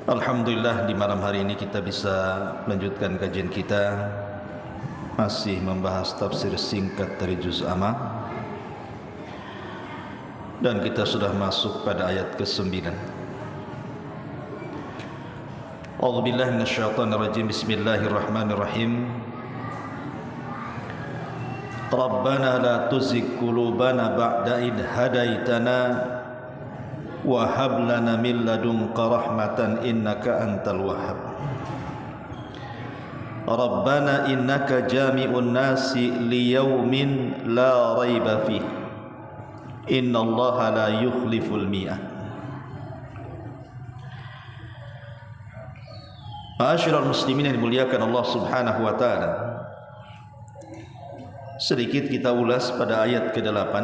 Alhamdulillah, di malam hari ini kita bisa melanjutkan kajian kita, masih membahas tafsir singkat dari juz Amma, dan kita sudah masuk pada ayat ke-9. A'udzubillahi minasyaitonirrajim. Bismillahirrahmanirrahim. Rabbana la tuzigh qulubana ba'da idh hadaitana wa hab lana min ladunka rahmatan innaka antal wahhab. Rabbana innaka jami'un nasi liyaumin la raiba fih innallaha la yukhliful mi'ad. Ma'asyiral muslimin yang dimuliakan Allah Subhanahu wa taala, sedikit kita ulas pada ayat ke-8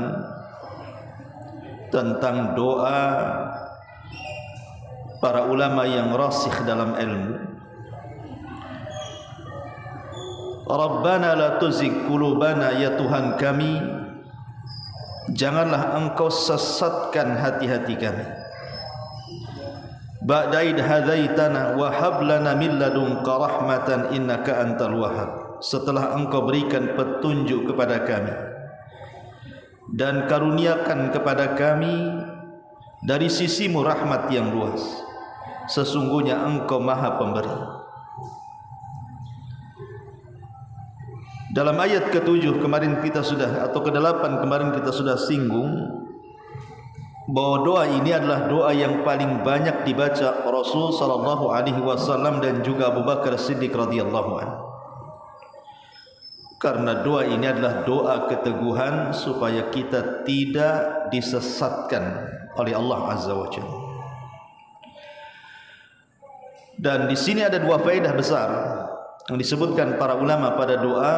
tentang doa para ulama yang rasikh dalam ilmu. Rabbana la tuzigh qulubana, ya Tuhan kami, janganlah engkau sesatkan hati-hati kami. Ba'da idh hadaitana wa hab lana min ladunka rahmatan innaka antal wahhab, setelah engkau berikan petunjuk kepada kami dan karuniakan kepada kami dari sisimu rahmat yang luas, sesungguhnya engkau maha pemberi. Dalam ayat ke-7 kemarin kita sudah, atau ke-8 kemarin kita sudah singgung bahwa doa ini adalah doa yang paling banyak dibaca Rasul sallallahu alaihi wasallam dan juga Abu Bakar Siddiq radhiyallahu anhu. Karena doa ini adalah doa keteguhan supaya kita tidak disesatkan oleh Allah Azza wa Jalla. Dan di sini ada dua faedah besar yang disebutkan para ulama pada doa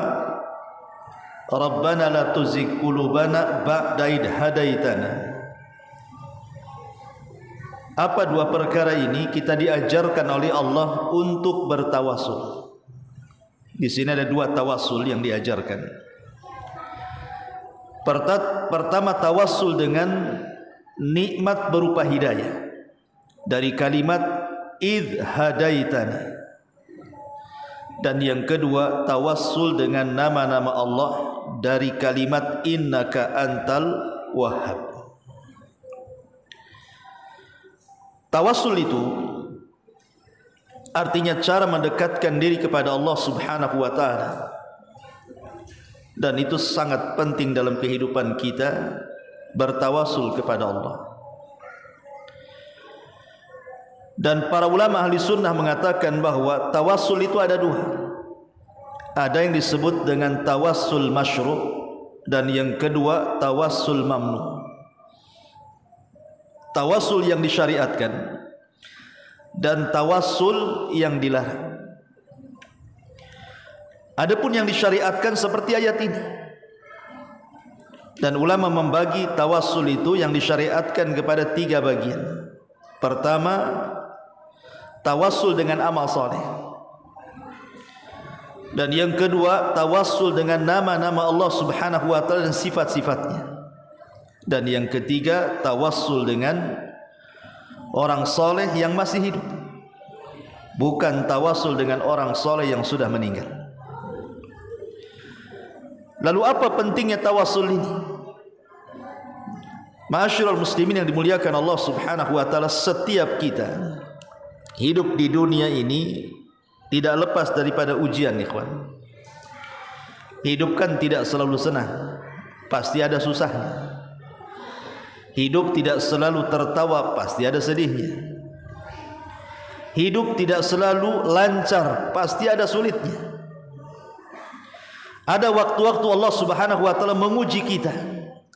Rabbana la tuzigh qulubana ba'da idh hadaitana. Apa dua perkara ini? Kita diajarkan oleh Allah untuk bertawasul. Di sini ada dua tawassul yang diajarkan. Pertama, tawassul dengan nikmat berupa hidayah dari kalimat idh hadaitana. Dan yang kedua, tawassul dengan nama-nama Allah dari kalimat innaka antal wahhab. Tawassul itu artinya cara mendekatkan diri kepada Allah Subhanahu wa taala. Dan itu sangat penting dalam kehidupan kita, bertawasul kepada Allah. Dan para ulama ahli sunnah mengatakan bahwa tawassul itu ada dua. Ada yang disebut dengan tawassul masyru' dan yang kedua tawassul mamnu'. Tawassul yang disyariatkan dan tawassul yang dilarang. Adapun yang disyariatkan seperti ayat ini. Dan ulama membagi tawassul itu yang disyariatkan kepada tiga bagian. Pertama, tawassul dengan amal saleh. Dan yang kedua, tawassul dengan nama-nama Allah Subhanahu wa taala dan sifat-sifatnya. Dan yang ketiga, tawassul dengan orang soleh yang masih hidup, bukan tawassul dengan orang soleh yang sudah meninggal. Lalu apa pentingnya tawassul ini? Ma'asyiral muslimin yang dimuliakan Allah Subhanahu wa taala, setiap kita hidup di dunia ini tidak lepas daripada ujian, ikhwan. Hidup kan tidak selalu senang, pasti ada susahnya. Hidup tidak selalu tertawa, pasti ada sedihnya. Hidup tidak selalu lancar, pasti ada sulitnya. Ada waktu-waktu Allah Subhanahu wa taala menguji kita,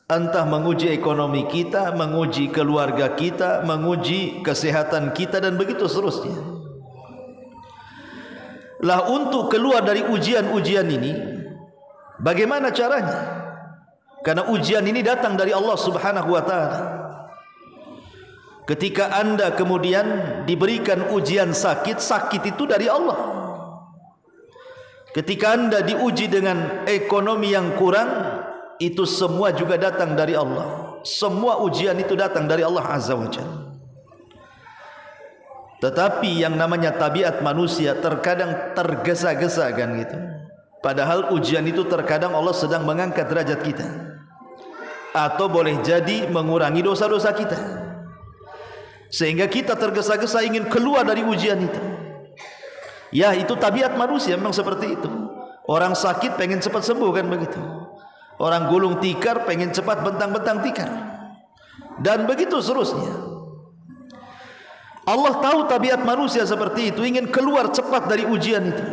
entah menguji ekonomi kita, menguji keluarga kita, menguji kesehatan kita, dan begitu seterusnya. Lah, untuk keluar dari ujian-ujian ini, bagaimana caranya? Karena ujian ini datang dari Allah Subhanahu wa taala. Ketika Anda kemudian diberikan ujian sakit, sakit itu dari Allah. Ketika Anda diuji dengan ekonomi yang kurang, itu semua juga datang dari Allah. Semua ujian itu datang dari Allah Azza wa Jalla. Tetapi yang namanya tabiat manusia terkadang tergesa-gesa kan gitu. Padahal ujian itu terkadang Allah sedang mengangkat derajat kita, atau boleh jadi mengurangi dosa-dosa kita, sehingga kita tergesa-gesa ingin keluar dari ujian itu. Ya, itu tabiat manusia memang seperti itu. Orang sakit pengen cepat sembuh kan begitu. Orang gulung tikar pengen cepat bentang-bentang tikar, dan begitu seterusnya. Allah tahu tabiat manusia seperti itu, ingin keluar cepat dari ujian itu.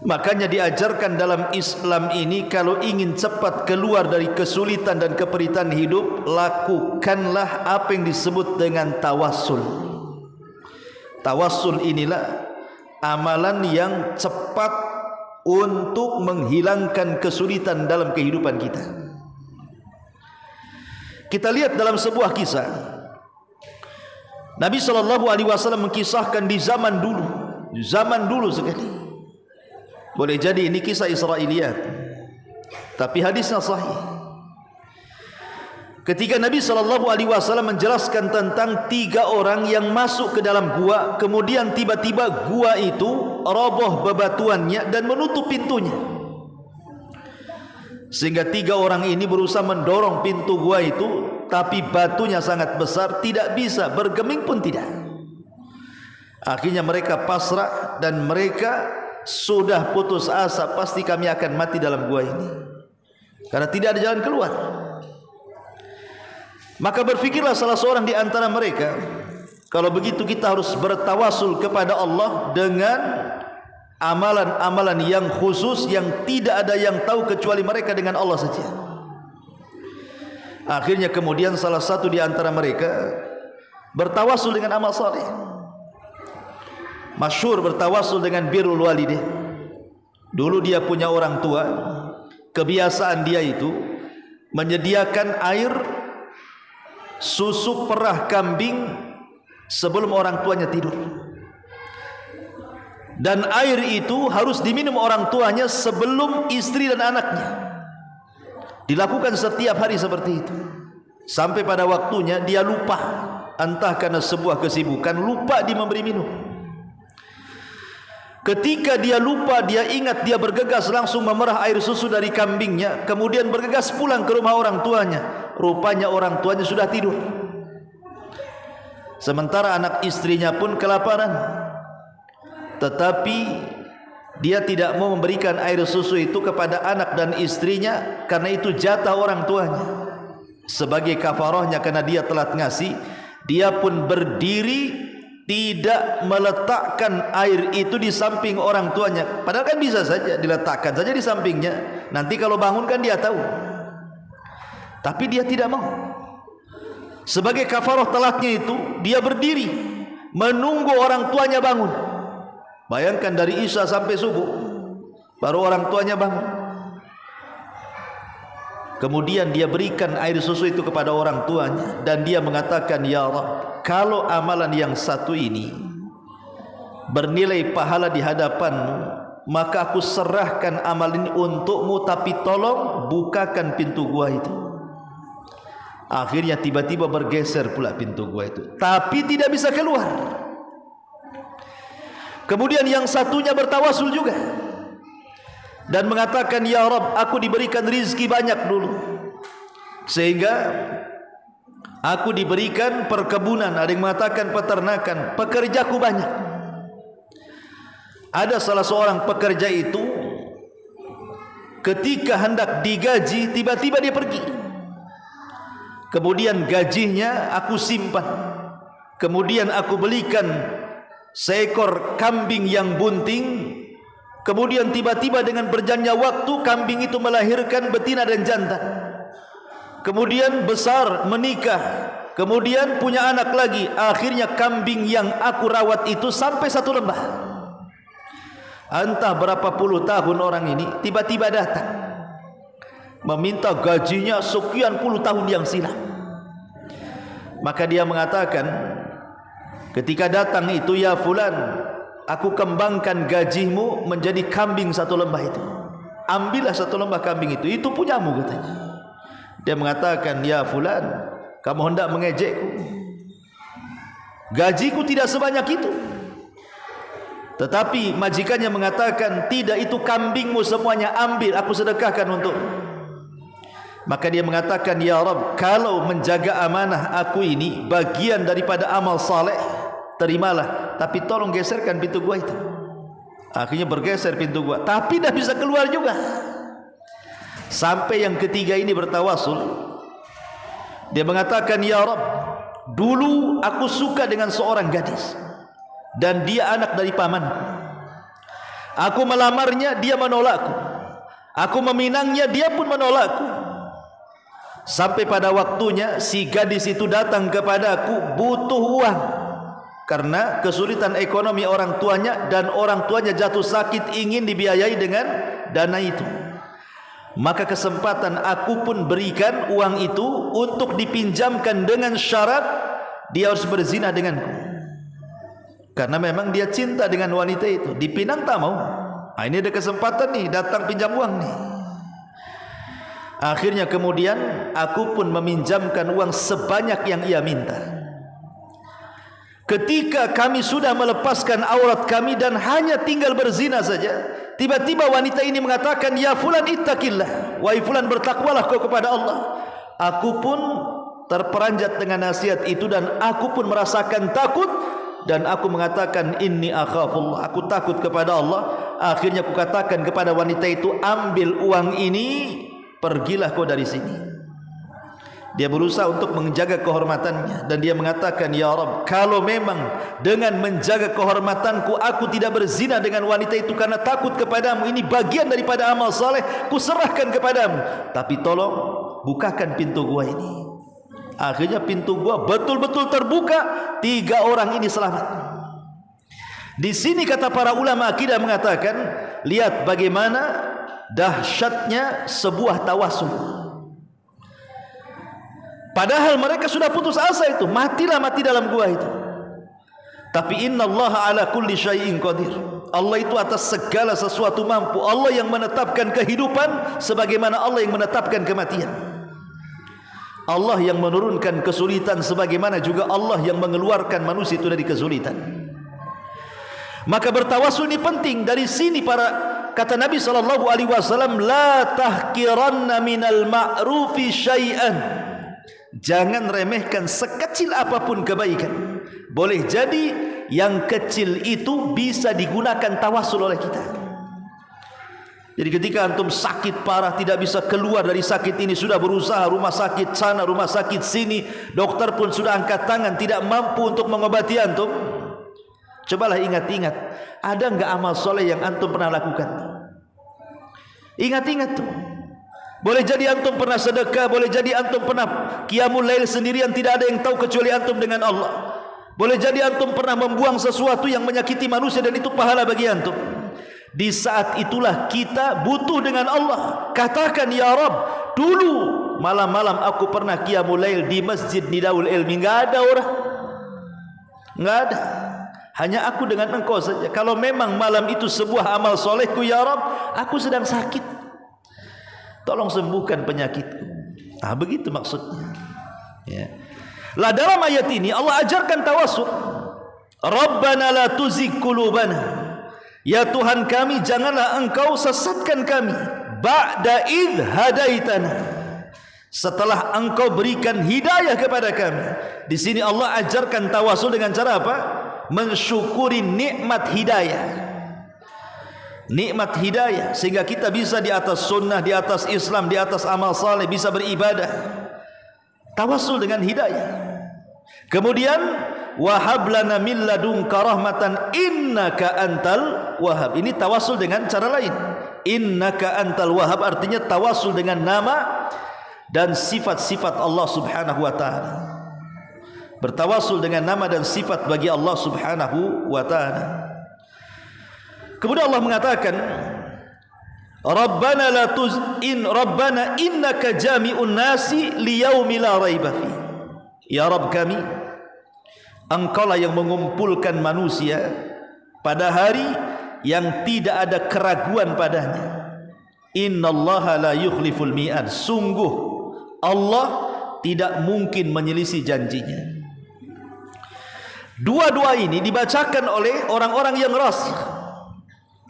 Makanya diajarkan dalam Islam ini, kalau ingin cepat keluar dari kesulitan dan keperitan hidup, lakukanlah apa yang disebut dengan tawassul. Tawassul inilah amalan yang cepat untuk menghilangkan kesulitan dalam kehidupan kita. Kita lihat dalam sebuah kisah, Nabi SAW mengkisahkan di zaman dulu sekali. Boleh jadi ini kisah Israiliyat, tapi hadisnya sahih. Ketika Nabi SAW menjelaskan tentang 3 orang yang masuk ke dalam gua, kemudian tiba-tiba gua itu roboh bebatuannya dan menutup pintunya, sehingga 3 orang ini berusaha mendorong pintu gua itu, tapi batunya sangat besar, tidak bisa, bergeming pun tidak. Akhirnya mereka pasrah dan mereka sudah putus asa, pasti kami akan mati dalam gua ini, karena tidak ada jalan keluar. Maka berfikirlah salah seorang di antara mereka, kalau begitu kita harus bertawasul kepada Allah dengan amalan-amalan yang khusus yang tidak ada yang tahu kecuali mereka dengan Allah saja. Akhirnya kemudian salah satu di antara mereka bertawasul dengan amal saleh. Masyhur bertawasul dengan birrul walidain. Dulu dia punya orang tua, kebiasaan dia itu menyediakan air susu perah kambing sebelum orang tuanya tidur, dan air itu harus diminum orang tuanya sebelum istri dan anaknya. Dilakukan setiap hari seperti itu, sampai pada waktunya dia lupa, entah karena sebuah kesibukan, lupa dia memberi minum. Ketika dia lupa, dia ingat, dia bergegas langsung memerah air susu dari kambingnya, kemudian bergegas pulang ke rumah orang tuanya. Rupanya orang tuanya sudah tidur, sementara anak istrinya pun kelaparan. Tetapi dia tidak mau memberikan air susu itu kepada anak dan istrinya, karena itu jatah orang tuanya. Sebagai kafarahnya karena dia telat ngasih, dia pun berdiri tidak meletakkan air itu di samping orang tuanya. Padahal kan bisa saja diletakkan saja di sampingnya, nanti kalau bangun kan dia tahu. Tapi dia tidak mau. Sebagai kafarah telatnya itu, dia berdiri menunggu orang tuanya bangun. Bayangkan dari Isya sampai subuh baru orang tuanya bangun. Kemudian dia berikan air susu itu kepada orang tuanya, dan dia mengatakan, "Ya Rabb, kalau amalan yang satu ini bernilai pahala di hadapan-Mu, maka aku serahkan amal ini untuk-Mu, tapi tolong bukakan pintu gua itu." Akhirnya tiba-tiba bergeser pula pintu gua itu, tapi tidak bisa keluar. Kemudian yang satunya bertawasul juga dan mengatakan, "Ya Rabb, aku diberikan rizki banyak dulu, sehingga aku diberikan perkebunan," ada yang mengatakan peternakan, "pekerjaku banyak." Ada salah seorang pekerja itu ketika hendak digaji, tiba-tiba dia pergi. Kemudian gajinya aku simpan, kemudian aku belikan seekor kambing yang bunting. Kemudian tiba-tiba dengan berjalannya waktu, kambing itu melahirkan betina dan jantan. Kemudian besar, menikah, kemudian punya anak lagi. Akhirnya kambing yang aku rawat itu sampai 1 lembah. Entah berapa puluh tahun orang ini tiba-tiba datang meminta gajinya sekian puluh tahun yang silam. Maka dia mengatakan ketika datang itu, "Ya fulan, aku kembangkan gajimu menjadi kambing 1 lembah itu. Ambillah 1 lembah kambing itu punyamu," katanya. Dia mengatakan, "Ya fulan, kamu hendak mengejekku. gajiku tidak sebanyak itu. Tetapi majikannya mengatakan, tidak, itu kambingmu semuanya, ambil, aku sedekahkan untuk. Maka dia mengatakan, ya Rabb, kalau menjaga amanah aku ini bagian daripada amal saleh, terimalah, tapi tolong geserkan pintu gua itu. Akhirnya bergeser pintu gua, tapi tidak bisa keluar juga. Sampai yang ketiga ini bertawasul. Dia mengatakan, ya Rabb, dulu aku suka dengan seorang gadis dan dia anak dari pamanku. Aku melamarnya, dia menolakku. Aku meminangnya, dia pun menolakku. Sampai pada waktunya si gadis itu datang kepadaku butuh uang karena kesulitan ekonomi orang tuanya, dan orang tuanya jatuh sakit, ingin dibiayai dengan dana itu. Maka kesempatan aku pun berikan uang itu untuk dipinjamkan dengan syarat dia harus berzina denganku. Karena memang dia cinta dengan wanita itu. Dipinang tak mau. Nah, ini ada kesempatan nih, datang pinjam uang nih. Akhirnya kemudian aku pun meminjamkan uang sebanyak yang ia minta. Ketika kami sudah melepaskan aurat kami dan hanya tinggal berzina saja, tiba-tiba wanita ini mengatakan, ya fulan ittaqillah, wahai fulan bertakwalah kau kepada Allah. Aku pun terperanjat dengan nasihat itu dan aku pun merasakan takut, dan aku mengatakan, inni akhafullah, aku takut kepada Allah. Akhirnya aku katakan kepada wanita itu, ambil uang ini, pergilah kau dari sini. Dia berusaha untuk menjaga kehormatannya, dan dia mengatakan, ya Rabb, kalau memang dengan menjaga kehormatanku aku tidak berzina dengan wanita itu karena takut kepadamu, ini bagian daripada amal saleh, ku serahkan kepadamu, tapi tolong bukakan pintu gua ini. Akhirnya pintu gua betul-betul terbuka, 3 orang ini selamat. Di sini kata para ulama akidah mengatakan, lihat bagaimana dahsyatnya sebuah tawasul. Padahal mereka sudah putus asa itu, matilah mati dalam gua itu. Tapi innallaha ala kulli syai'in qadir. Allah itu atas segala sesuatu mampu. Allah yang menetapkan kehidupan sebagaimana Allah yang menetapkan kematian. Allah yang menurunkan kesulitan sebagaimana juga Allah yang mengeluarkan manusia itu dari kesulitan. Maka bertawasul ini penting. Dari sini kata Nabi SAW, la tahkiranna minal ma'rufi syai'an. Jangan remehkan sekecil apapun kebaikan. Boleh jadi yang kecil itu bisa digunakan tawasul oleh kita. Jadi ketika antum sakit parah, tidak bisa keluar dari sakit ini, sudah berusaha rumah sakit sana, rumah sakit sini, dokter pun sudah angkat tangan, tidak mampu untuk mengobati antum. Cobalah ingat-ingat, ada enggak amal soleh yang antum pernah lakukan? Ingat-ingat tuh. Boleh jadi antum pernah sedekah, boleh jadi antum pernah qiyamul lail sendirian, tidak ada yang tahu kecuali antum dengan Allah. Boleh jadi antum pernah membuang sesuatu yang menyakiti manusia dan itu pahala bagi antum. Di saat itulah kita butuh dengan Allah. Katakan, ya Rabb, dulu malam-malam aku pernah qiyamul lail di Masjid Nidaul Ilmi, enggak ada orang, enggak ada, hanya aku dengan engkau saja. Kalau memang malam itu sebuah amal solehku, ya Rabb, aku sedang sakit, tolong sembuhkan penyakitku. Ah, begitu maksudnya. Ya. Lah dalam ayat ini Allah ajarkan tawasul. Rabbana la tuzigh qulubana. Ya Tuhan kami, janganlah engkau sesatkan kami. Ba'da idh hadaitana. Setelah engkau berikan hidayah kepada kami. Di sini Allah ajarkan tawasul dengan cara apa? Mensyukuri nikmat hidayah. Nikmat hidayah sehingga kita bisa di atas sunnah, di atas Islam, di atas amal saleh, bisa beribadah. Tawasul dengan hidayah. Kemudian wahab lana min ladunka rahmatan innaka antal wahhab. Ini tawasul dengan cara lain. Innaka antal wahhab artinya tawasul dengan nama dan sifat-sifat Allah Subhanahu wa taala. Bertawasul dengan nama dan sifat bagi Allah Subhanahu wa taala. Kemudian Allah mengatakan, Rabbana la tuzin Rabbana innaka jami'un nasi liyaumi la raiba fi. Ya Rabb kami, engkaulah yang mengumpulkan manusia pada hari yang tidak ada keraguan padanya. Innallaha la yukhliful mi'ad. Sungguh Allah tidak mungkin menyelisih janjinya. Dua-dua ini dibacakan oleh orang-orang yang rasikh.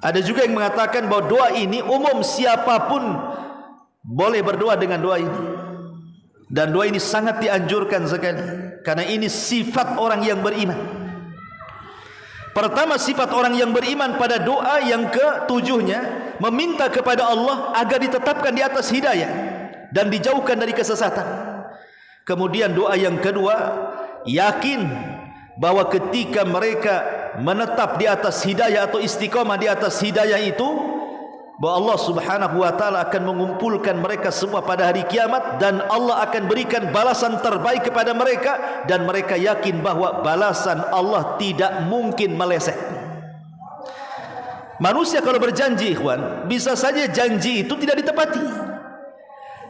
Ada juga yang mengatakan bahwa doa ini umum, siapapun boleh berdoa dengan doa ini. Dan doa ini sangat dianjurkan sekali, karena ini sifat orang yang beriman. Pertama, sifat orang yang beriman pada doa yang ketujuhnya, meminta kepada Allah agar ditetapkan di atas hidayah dan dijauhkan dari kesesatan. Kemudian doa yang kedua, yakin bahwa ketika mereka menetap di atas hidayah atau istiqamah di atas hidayah itu, bahwa Allah Subhanahu wa taala akan mengumpulkan mereka semua pada hari kiamat, dan Allah akan berikan balasan terbaik kepada mereka, dan mereka yakin bahwa balasan Allah tidak mungkin meleset. Manusia kalau berjanji, ikhwan, bisa saja janji itu tidak ditepati.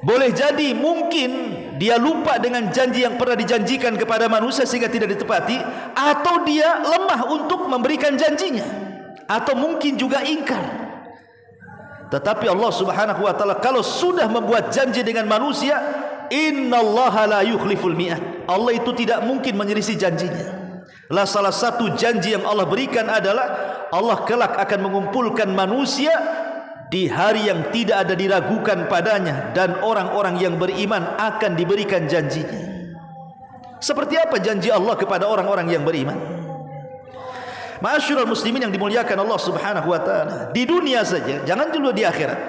Boleh jadi mungkin dia lupa dengan janji yang pernah dijanjikan kepada manusia sehingga tidak ditepati, atau dia lemah untuk memberikan janjinya, atau mungkin juga ingkar. Tetapi Allah Subhanahu wa taala kalau sudah membuat janji dengan manusia, innallaha la yukhliful mi'ad, Allah itu tidak mungkin menyelisih janjinya. Lah salah satu janji yang Allah berikan adalah Allah kelak akan mengumpulkan manusia di hari yang tidak ada diragukan padanya, dan orang-orang yang beriman akan diberikan janjinya. Seperti apa janji Allah kepada orang-orang yang beriman? Ma'asyiral muslimin yang dimuliakan Allah Subhanahu wa taala, di dunia saja, jangan dulu di akhirat,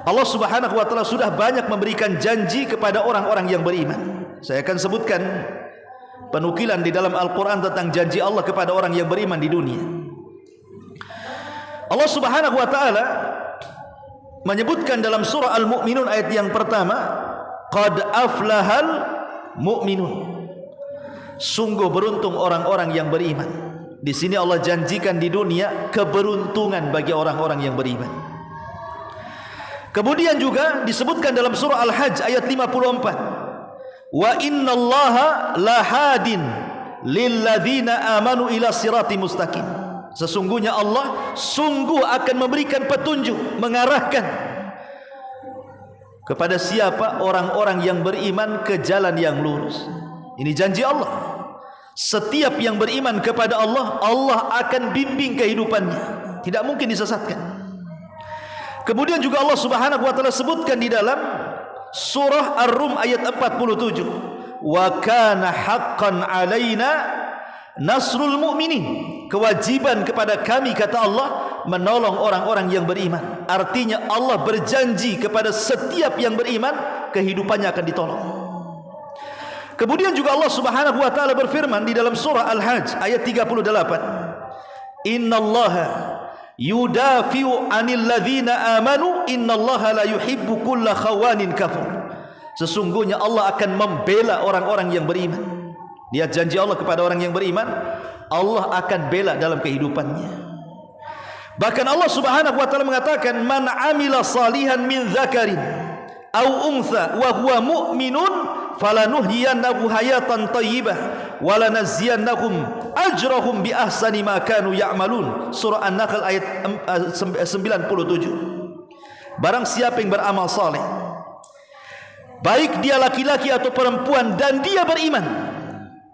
Allah Subhanahu wa taala sudah banyak memberikan janji kepada orang-orang yang beriman. Saya akan sebutkan penukilan di dalam Al-Qur'an tentang janji Allah kepada orang yang beriman di dunia. Allah Subhanahu wa taala menyebutkan dalam surah Al-Mu'minun ayat yang pertama, qad aflahal mu'minun, sungguh beruntung orang-orang yang beriman. Di sini Allah janjikan di dunia keberuntungan bagi orang-orang yang beriman. Kemudian juga disebutkan dalam surah Al-Hajj ayat 54, wa innallaha lahadin lilladzina amanu ila sirati mustaqim, sesungguhnya Allah sungguh akan memberikan petunjuk, mengarahkan kepada siapa? Orang-orang yang beriman ke jalan yang lurus. Ini janji Allah. Setiap yang beriman kepada Allah, Allah akan bimbing kehidupannya, tidak mungkin disesatkan. Kemudian juga Allah Subhanahu wa taala sebutkan di dalam surah Ar-Rum ayat 47, wa kana haqqan alaina nasrul mu'minin, kewajiban kepada kami, kata Allah, menolong orang-orang yang beriman. Artinya Allah berjanji kepada setiap yang beriman, kehidupannya akan ditolong. Kemudian juga Allah Subhanahu wa taala berfirman di dalam surah Al-Hajj ayat 38, innallaha yudafi'u 'anil ladzina amanu innallaha la yuhibbu kulla khawanin kafur, sesungguhnya Allah akan membela orang-orang yang beriman. Lihat janji Allah kepada orang yang beriman, Allah akan bela dalam kehidupannya. Bahkan Allah Subhanahu wa taala mengatakan, man 'amila salihan min dzakarin aw untha wa huwa mu'minun falanuhyiyannahu hayatan thayyibah wa lanaziyannahum ajrahum bi ahsani ma kanu ya'malun. Surah An-Nahl ayat 97. Barang siapa yang beramal saleh, baik dia laki-laki atau perempuan, dan dia beriman,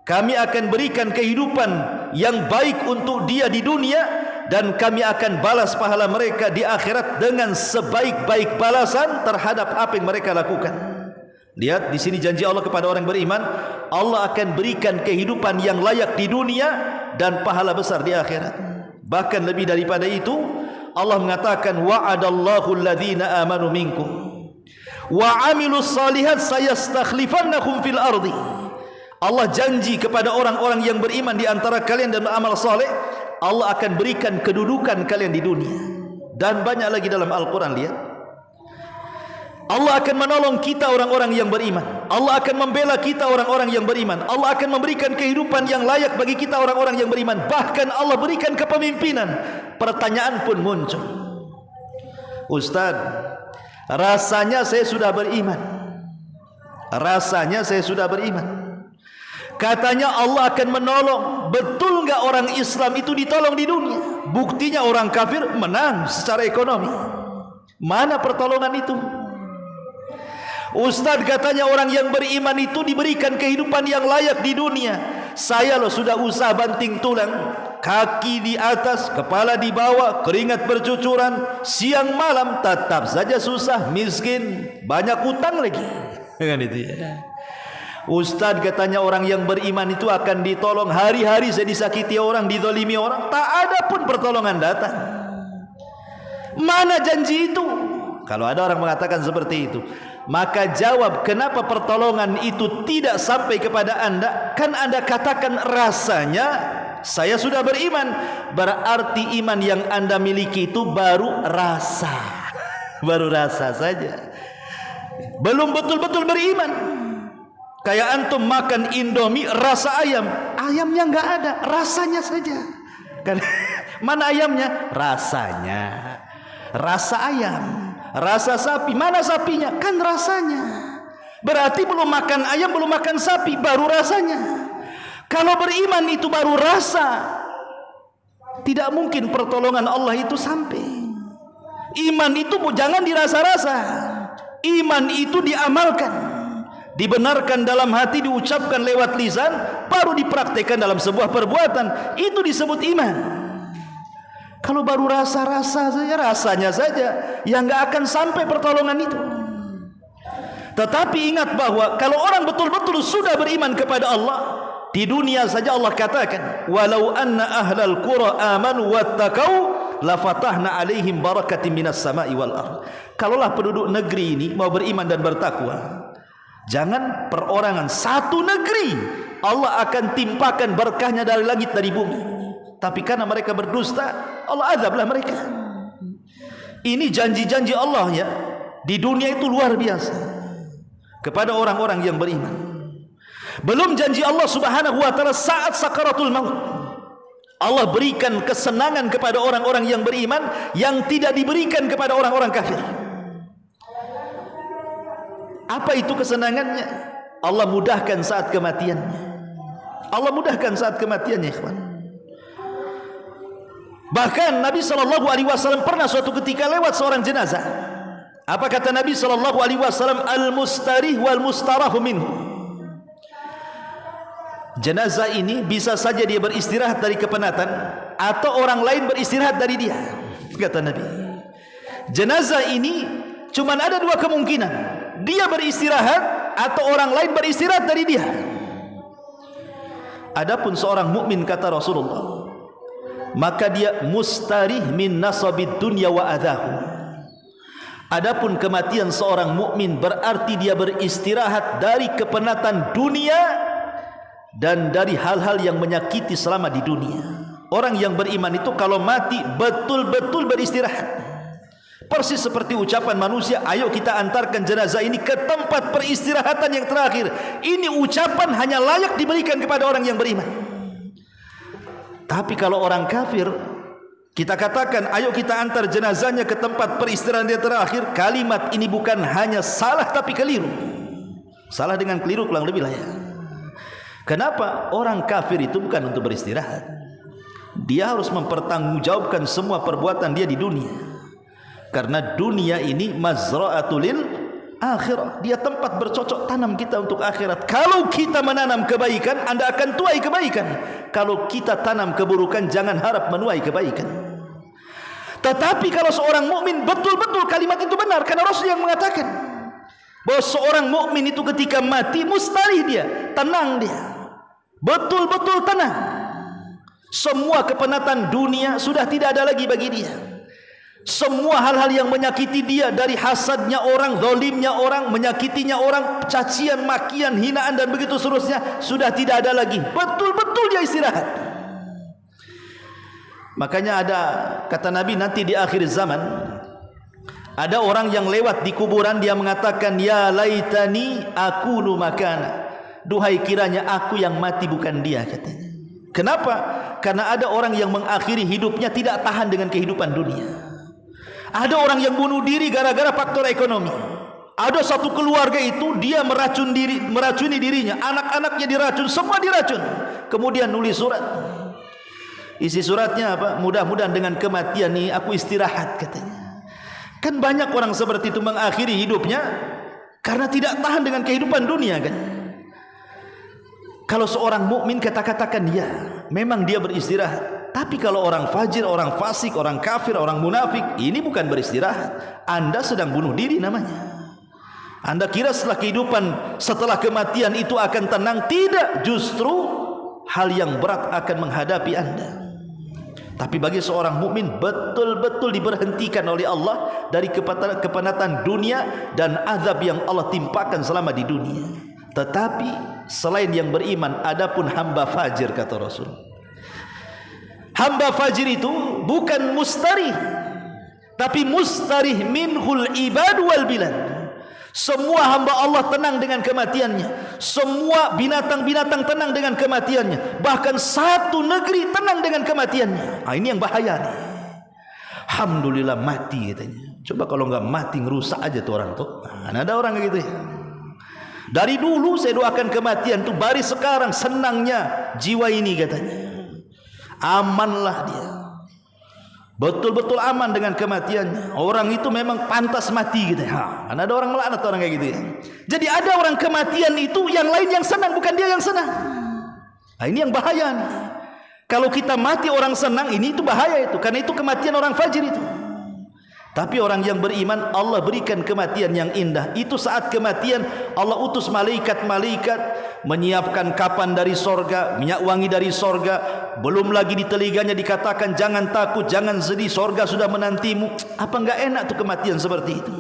kami akan berikan kehidupan yang baik untuk dia di dunia, dan kami akan balas pahala mereka di akhirat dengan sebaik-baik balasan terhadap apa yang mereka lakukan. Lihat di sini janji Allah kepada orang beriman, Allah akan berikan kehidupan yang layak di dunia dan pahala besar di akhirat. Bahkan lebih daripada itu, Allah mengatakan, wa'adallahu alladhina amanu minkum wa 'amilus shalihat sayastakhlifannahum fil ardi. Allah janji kepada orang-orang yang beriman di antara kalian dan beramal saleh, Allah akan berikan kedudukan kalian di dunia. Dan banyak lagi dalam Al-Quran. Lihat, Allah akan menolong kita orang-orang yang beriman, Allah akan membela kita orang-orang yang beriman, Allah akan memberikan kehidupan yang layak bagi kita orang-orang yang beriman. Bahkan Allah berikan kepemimpinan. Pertanyaan pun muncul, Ustaz, rasanya saya sudah beriman, rasanya saya sudah beriman, katanya Allah akan menolong. Betul enggak orang Islam itu ditolong di dunia? Buktinya orang kafir menang secara ekonomi. Mana pertolongan itu? Ustaz, katanya orang yang beriman itu diberikan kehidupan yang layak di dunia. Saya loh sudah usaha banting tulang, kaki di atas, kepala di bawah, keringat bercucuran, siang malam tetap saja susah, miskin, banyak utang lagi. Kan itu ya. Ustaz katanya orang yang beriman itu akan ditolong. Hari-hari saya disakiti orang, dizalimi orang, tak ada pun pertolongan datang. Mana janji itu? Kalau ada orang mengatakan seperti itu, maka jawab, kenapa pertolongan itu tidak sampai kepada anda? Kan anda katakan rasanya saya sudah beriman. Berarti iman yang anda miliki itu baru rasa. Baru rasa saja, belum betul-betul beriman. Kayak antum makan Indomie rasa ayam, ayamnya nggak ada, rasanya saja. Kan mana ayamnya? Rasanya. Rasa ayam, rasa sapi, mana sapinya? Kan rasanya. Berarti belum makan ayam, belum makan sapi, baru rasanya. Kalau beriman itu baru rasa, tidak mungkin pertolongan Allah itu sampai. Iman itu jangan dirasa-rasa, iman itu diamalkan, dibenarkan dalam hati, diucapkan lewat lisan, baru dipraktekkan dalam sebuah perbuatan. Itu disebut iman. Kalau baru rasa-rasa saja, rasanya saja, yang nggak akan sampai pertolongan itu. Tetapi ingat bahwa kalau orang betul-betul sudah beriman kepada Allah, di dunia saja Allah katakan, walau anna ahlal qura amanu wattaqau lafatahna alaihim barakatim minas sama'i wal ardh. Kalaulah penduduk negeri ini mau beriman dan bertakwa, jangan perorangan, satu negeri Allah akan timpakan berkahnya dari langit, dari bumi. Tapi karena mereka berdusta, Allah azablah mereka. Ini janji-janji Allah ya, di dunia itu luar biasa kepada orang-orang yang beriman. Belum janji Allah subhanahu wa ta'ala saat sakaratul maut, Allah berikan kesenangan kepada orang-orang yang beriman yang tidak diberikan kepada orang-orang kafir. Apa itu kesenangannya? Allah mudahkan saat kematiannya. Allah mudahkan saat kematiannya, ikhwan. Bahkan Nabi SAW pernah suatu ketika lewat seorang jenazah. Apa kata Nabi SAW? Al-mustarih wal mustarahu minhu. Jenazah ini bisa saja dia beristirahat dari kepenatan, atau orang lain beristirahat dari dia. Kata Nabi, jenazah ini cuma ada dua kemungkinan, dia beristirahat atau orang lain beristirahat dari dia. Adapun seorang mukmin, kata Rasulullah, maka dia mustarih min nasabid dunya wa adahu. Adapun kematian seorang mukmin berarti dia beristirahat dari kepenatan dunia dan dari hal-hal yang menyakiti selama di dunia. Orang yang beriman itu kalau mati betul-betul beristirahat. Persis seperti ucapan manusia, ayo kita antarkan jenazah ini ke tempat peristirahatan yang terakhir. Ini ucapan hanya layak diberikan kepada orang yang beriman. Tapi kalau orang kafir, kita katakan ayo kita antar jenazahnya ke tempat peristirahatan yang terakhir, kalimat ini bukan hanya salah tapi keliru. Salah dengan keliru kurang lebih lah ya. Kenapa? Orang kafir itu bukan untuk beristirahat, dia harus mempertanggungjawabkan semua perbuatan dia di dunia. Karena dunia ini mazra'atul lil akhirah, dia tempat bercocok tanam kita untuk akhirat. Kalau kita menanam kebaikan, Anda akan tuai kebaikan. Kalau kita tanam keburukan, jangan harap menuai kebaikan. Tetapi kalau seorang mukmin betul-betul kalimat itu benar, karena Rasul yang mengatakan bahwa seorang mukmin itu ketika mati mustarih, dia tenang, dia betul-betul tenang. Semua kepenatan dunia sudah tidak ada lagi bagi dia. Semua hal-hal yang menyakiti dia, dari hasadnya orang, zalimnya orang, menyakitinya orang, cacian, makian, hinaan dan begitu seterusnya, sudah tidak ada lagi. Betul-betul dia istirahat. Makanya ada kata Nabi, nanti di akhir zaman ada orang yang lewat di kuburan, dia mengatakan, ya laitani akunu makana, duhai kiranya aku yang mati bukan dia, katanya. Kenapa? Karena ada orang yang mengakhiri hidupnya tidak tahan dengan kehidupan dunia. Ada orang yang bunuh diri gara-gara faktor ekonomi. Ada satu keluarga itu dia meracuni dirinya, anak-anaknya diracun, semua diracun. Kemudian nulis surat. Isi suratnya apa? Mudah-mudahan dengan kematian ini aku istirahat, katanya. Kan banyak orang seperti itu mengakhiri hidupnya karena tidak tahan dengan kehidupan dunia, kan? Kalau seorang mukmin katakan ya, memang dia beristirahat. Tapi kalau orang fajir, orang fasik, orang kafir, orang munafik, ini bukan beristirahat. Anda sedang bunuh diri namanya. Anda kira setelah kehidupan, setelah kematian itu akan tenang? Tidak, justru hal yang berat akan menghadapi Anda. Tapi bagi seorang mukmin betul-betul diberhentikan oleh Allah dari kepenatan dunia dan azab yang Allah timpakan selama di dunia. Tetapi selain yang beriman, adapun hamba fajir, kata Rasul, hamba fajir itu bukan mustarih, tapi mustarih minhul ibad wal bilad. Semua hamba Allah tenang dengan kematiannya. Semua binatang-binatang tenang dengan kematiannya. Bahkan satu negeri tenang dengan kematiannya. Ini yang bahaya nih. Alhamdulillah mati katanya. Coba kalau enggak mati ngerusak aja tuh orang tuh. Ada orang kayak gitu ya. Dari dulu saya doakan kematian tuh, baris sekarang senangnya jiwa ini katanya. Amanlah dia. Betul-betul aman dengan kematiannya. Orang itu memang pantas mati gitu ya. Ada orang melaknat orang kayak gitu ya. Jadi ada orang kematian itu yang lain yang senang, bukan dia yang senang. Nah, ini yang bahaya nih. Kalau kita mati orang senang, ini itu bahaya itu. Karena itu kematian orang fajir itu. Tapi orang yang beriman, Allah berikan kematian yang indah. Itu saat kematian Allah utus malaikat-malaikat menyiapkan kapan dari sorga, minyak wangi dari sorga. Belum lagi di telinganya dikatakan jangan takut, jangan sedih, sorga sudah menantimu. Apa enggak enak tuh kematian seperti itu?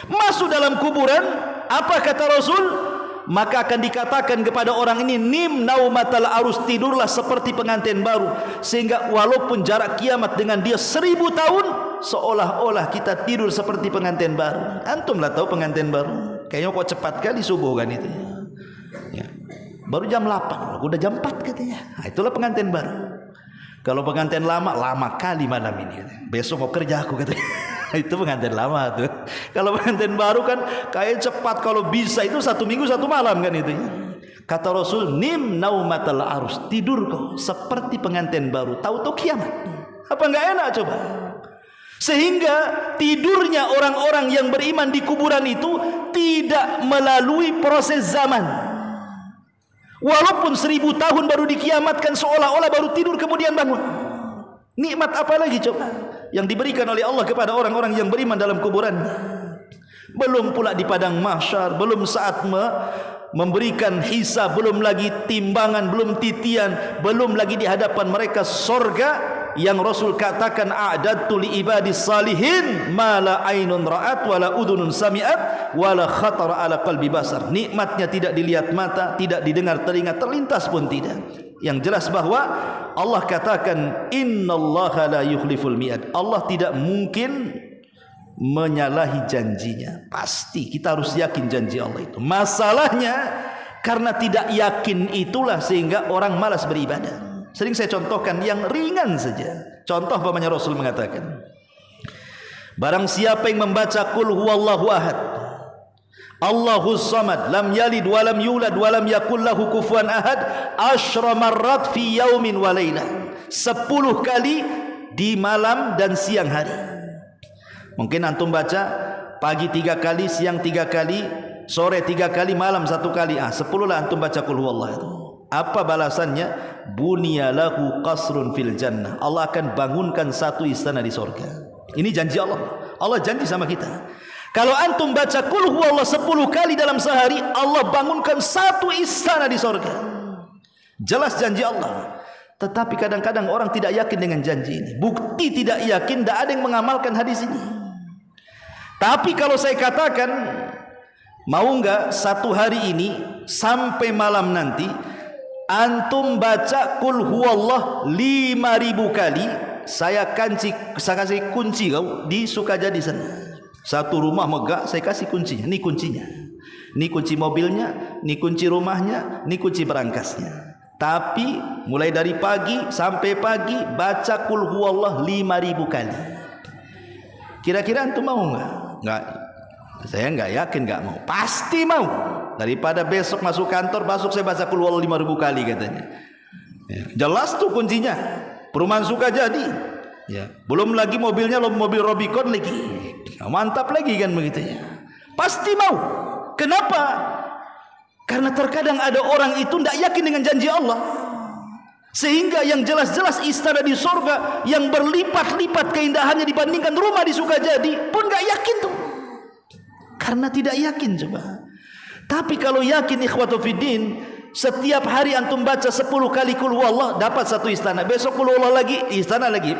Masuk dalam kuburan, apa kata Rasul? Maka akan dikatakan kepada orang ini, nim naumatal arus, tidurlah seperti pengantin baru. Sehingga walaupun jarak kiamat dengan dia 1000 tahun, seolah-olah kita tidur seperti pengantin baru. Antum lah tahu pengantin baru, kayaknya kok cepat kali subuh kan itu ya. Baru jam 8, udah jam 4 katanya. Nah, itulah pengantin baru. Kalau pengantin lama, lama kali malam ini. Besok mau kerja aku katanya. Itu pengantin lama tuh. Kalau pengantin baru kan kayak cepat, kalau bisa itu 1 minggu 1 malam kan itu ya. Kata Rasul, nim naumatal arus, tidur kau seperti pengantin baru. Tahu-tahu kiamat. Apa enggak enak coba? Sehingga tidurnya orang-orang yang beriman di kuburan itu tidak melalui proses zaman. Walaupun 1000 tahun baru dikiamatkan, seolah-olah baru tidur kemudian bangun. Nikmat apa lagi coba yang diberikan oleh Allah kepada orang-orang yang beriman dalam kuburan? Belum pula di padang mahsyar, belum saat memberikan hisab, belum lagi timbangan, belum titian, belum lagi di hadapan mereka sorga yang Rasul katakan, a'dadtu li ibadis salihin ma la ainun ra'at wa la udhunun sami'at wa la khatara ala qalbi basar. Nikmatnya tidak dilihat mata, tidak didengar telinga, terlintas pun tidak. Yang jelas bahwa Allah katakan, innallaha la yukhliful mi'ad. Allah tidak mungkin menyalahi janjinya. Pasti kita harus yakin janji Allah itu. Masalahnya karena tidak yakin itulah sehingga orang malas beribadah. Sering saya contohkan yang ringan saja. Contoh umpamanya Rasul mengatakan, barang siapa yang membaca qul huwallahu ahad, Allahus samad, lam yalid wa lam yulad wa lam yakul lahu kufuwan ahad, asyra marrat fi yaumin wa lailah, 10 kali di malam dan siang hari. Mungkin antum baca pagi 3 kali, siang 3 kali, sore 3 kali, malam 1 kali. 10 lah antum baca qul huwallahu itu. Apa balasannya? Bunyalahu qasrun fil jannah. Allah akan bangunkan 1 istana di surga. Ini janji Allah. Allah janji sama kita. Kalau antum baca qul huwallahu 10 kali dalam sehari, Allah bangunkan 1 istana di surga. Jelas janji Allah. Tetapi kadang-kadang orang tidak yakin dengan janji ini. Bukti tidak yakin, tidak ada yang mengamalkan hadis ini. Tapi kalau saya katakan, mau enggak 1 hari ini sampai malam nanti antum baca qul huwallah 5.000 kali, saya kasih kunci kau di Sukajadi sana. 1 rumah megah saya kasih kuncinya. Ini kuncinya. Ini kunci mobilnya, ini kunci rumahnya, ini kunci berangkasnya. Tapi mulai dari pagi sampai pagi baca qul huwallah 5.000 kali. Kira-kira antum mau enggak? Enggak. Saya enggak yakin enggak mau. Pasti mau. Daripada besok masuk kantor, besok saya baca qul huwallahu 5.000 kali katanya. Ya, jelas tuh kuncinya. Perumahan Sukajadi. Ya, belum lagi mobilnya mobil Robicon lagi. Ya, mantap lagi kan begitu ya. Pasti mau. Kenapa? Karena terkadang ada orang itu tidak yakin dengan janji Allah, sehingga yang jelas-jelas istana di surga yang berlipat-lipat keindahannya dibandingkan rumah di Sukajadi pun nggak yakin tuh, karena tidak yakin. Coba, tapi kalau yakin, ikhwatu fiddin, setiap hari antum baca 10 kali qul huwallah dapat satu istana, besok qul huwallah lagi istana lagi.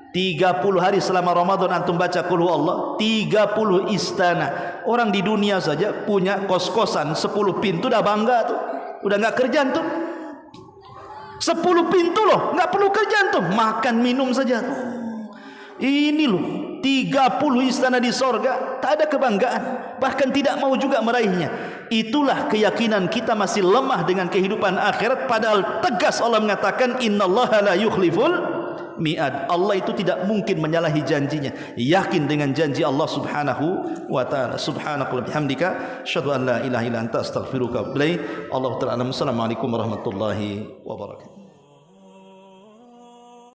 30 hari selama Ramadan antum baca qul huwallah, 30 istana. Orang di dunia saja punya kos-kosan 10 pintu udah bangga tuh, udah nggak kerjaan tuh. 10 pintu loh, nggak perlu kerjaan tuh, makan minum saja tuh. Ini loh 30 istana di sorga, tak ada kebanggaan, bahkan tidak mau juga meraihnya. Itulah keyakinan kita masih lemah dengan kehidupan akhirat, padahal tegas Allah mengatakan innallaha la yukhliful mi'ad. Allah itu tidak mungkin menyalahi janjinya. Yakin dengan janji Allah Subhanahu wa taala. Subhanakallahumma bihamdika asyhadu an la ilaha illa anta astaghfiruka wa atubu ilaik. Allahu ta'ala. Assalamualaikum warahmatullahi wabarakatuh.